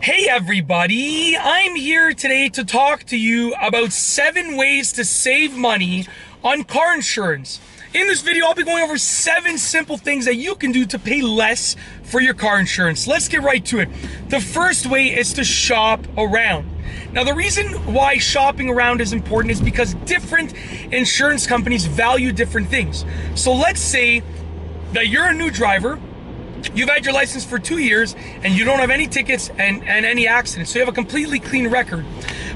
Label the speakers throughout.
Speaker 1: Hey everybody, I'm here today to talk to you about 7 ways to save money on car insurance. In this video, I'll be going over 7 simple things that you can do to pay less for your car insurance. Let's get right to it. The first way is to shop around. Now, the reason why shopping around is important is because different insurance companies value different things. So let's say that you're a new driver. You've had your license for 2 years and you don't have any tickets and any accidents. So you have a completely clean record.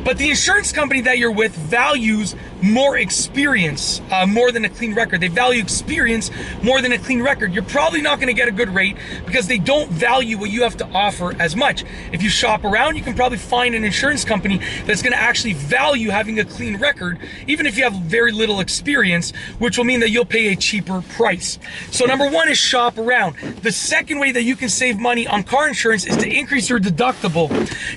Speaker 1: But the insurance company that you're with values more experience more than a clean record. They value experience more than a clean record. You're probably not going to get a good rate because they don't value what you have to offer as much. If you shop around, you can probably find an insurance company that's going to actually value having a clean record, even if you have very little experience, which will mean that you'll pay a cheaper price. So number 1 is shop around. The second way that you can save money on car insurance is to increase your deductible.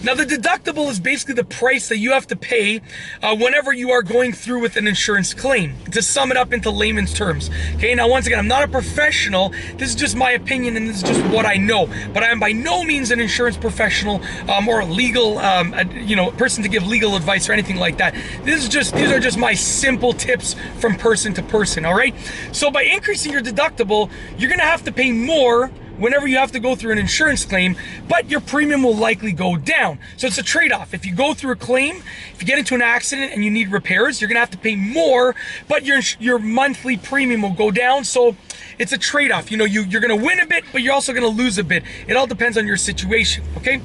Speaker 1: Now, the deductible is basically the price that you have to pay whenever you are going through with an insurance claim, to sum it up into layman's terms. Okay, now once again, I'm not a professional. This is just my opinion and this is just what I know. But I am by no means an insurance professional or a legal, person to give legal advice or anything like that. These are just my simple tips from person to person. All right. So by increasing your deductible, you're gonna have to pay more whenever you have to go through an insurance claim, but your premium will likely go down. So it's a trade-off. If you go through a claim, if you get into an accident and you need repairs, you're gonna have to pay more, but your monthly premium will go down. So it's a trade-off. You're gonna win a bit, but you're also gonna lose a bit. It all depends on your situation, okay?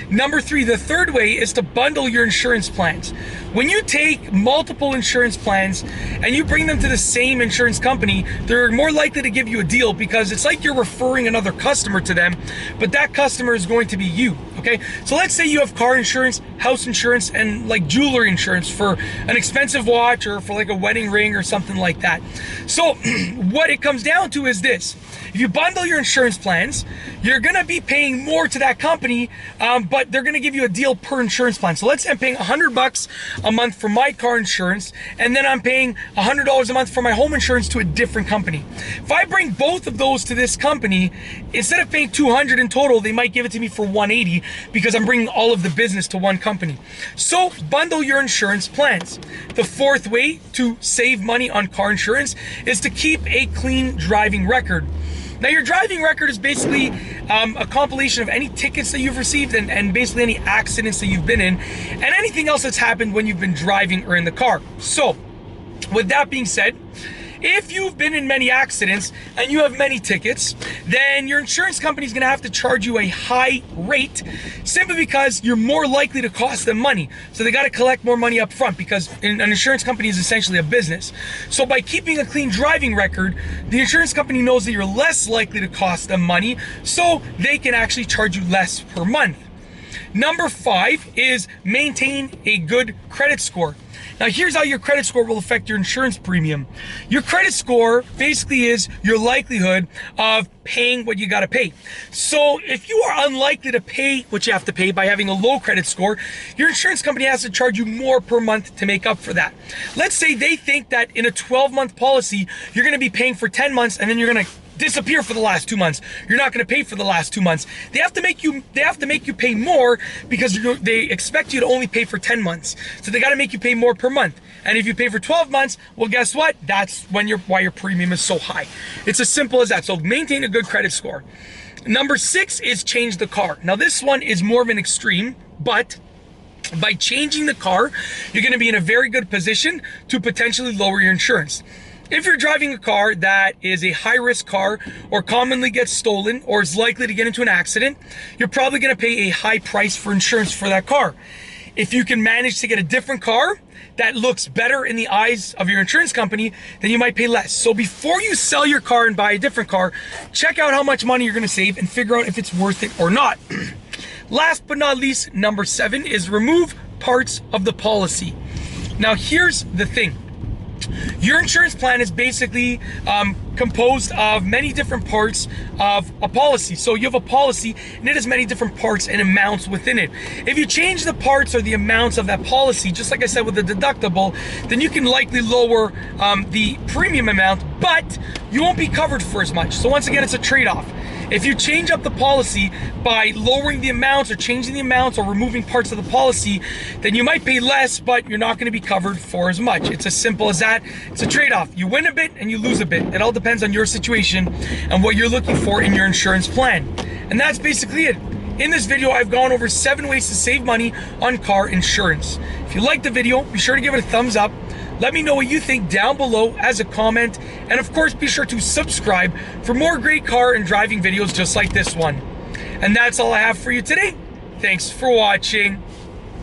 Speaker 1: Number 3, the third way is to bundle your insurance plans. When you take multiple insurance plans and you bring them to the same insurance company, they're more likely to give you a deal because it's like you're referring another customer to them, but that customer is going to be you, okay? So let's say you have car insurance, house insurance, and like jewelry insurance for an expensive watch or for like a wedding ring or something like that. So what it comes down to is this. If you bundle your insurance plans, you're gonna be paying more to that company, but they're gonna give you a deal per insurance plan. So let's say I'm paying $100 a month for my car insurance, and then I'm paying $100 a month for my home insurance to a different company. If I bring both of those to this company, instead of paying $200 in total, they might give it to me for $180 because I'm bringing all of the business to one company. So bundle your insurance plans. The fourth way to save money on car insurance is to keep a clean driving record. Now, your driving record is basically a compilation of any tickets that you've received and basically any accidents that you've been in and anything else that's happened when you've been driving or in the car. So, with that being said, if you've been in many accidents and you have many tickets, then your insurance company is going to have to charge you a high rate simply because you're more likely to cost them money. So they got to collect more money up front because an insurance company is essentially a business. So by keeping a clean driving record, the insurance company knows that you're less likely to cost them money, so they can actually charge you less per month. Number 5 is maintain a good credit score. Now, here's how your credit score will affect your insurance premium. Your credit score basically is your likelihood of paying what you got to pay. So if you are unlikely to pay what you have to pay by having a low credit score, your insurance company has to charge you more per month to make up for that. Let's say they think that in a 12-month policy, you're going to be paying for 10 months and then you're going to disappear for the last 2 months. You're not going to pay for the last 2 months. They have to make you pay more because they expect you to only pay for 10 months. So they got to make you pay more per month. And if you pay for 12 months, well, guess what? That's when why your premium is so high. It's as simple as that. So maintain a good credit score. Number 6 is change the car. Now, this one is more of an extreme, but by changing the car, you're going to be in a very good position to potentially lower your insurance. If you're driving a car that is a high-risk car or commonly gets stolen or is likely to get into an accident, you're probably going to pay a high price for insurance for that car. If you can manage to get a different car that looks better in the eyes of your insurance company, then you might pay less. So before you sell your car and buy a different car, check out how much money you're going to save and figure out if it's worth it or not. Last but not least, number 7 is remove parts of the policy. Now, here's the thing. Your insurance plan is basically composed of many different parts of a policy. So you have a policy and it has many different parts and amounts within it. If you change the parts or the amounts of that policy, just like I said with the deductible, then you can likely lower the premium amount, but you won't be covered for as much. So once again, it's a trade-off. If you change up the policy by lowering the amounts or changing the amounts or removing parts of the policy, then you might pay less, but you're not going to be covered for as much. It's as simple as that. It's a trade-off. You win a bit and you lose a bit. It all depends on your situation and what you're looking for in your insurance plan. And that's basically it. In this video, I've gone over 7 ways to save money on car insurance. If you liked the video, be sure to give it a thumbs up. Let me know what you think down below as a comment. And of course, be sure to subscribe for more great car and driving videos just like this one. And that's all I have for you today. Thanks for watching.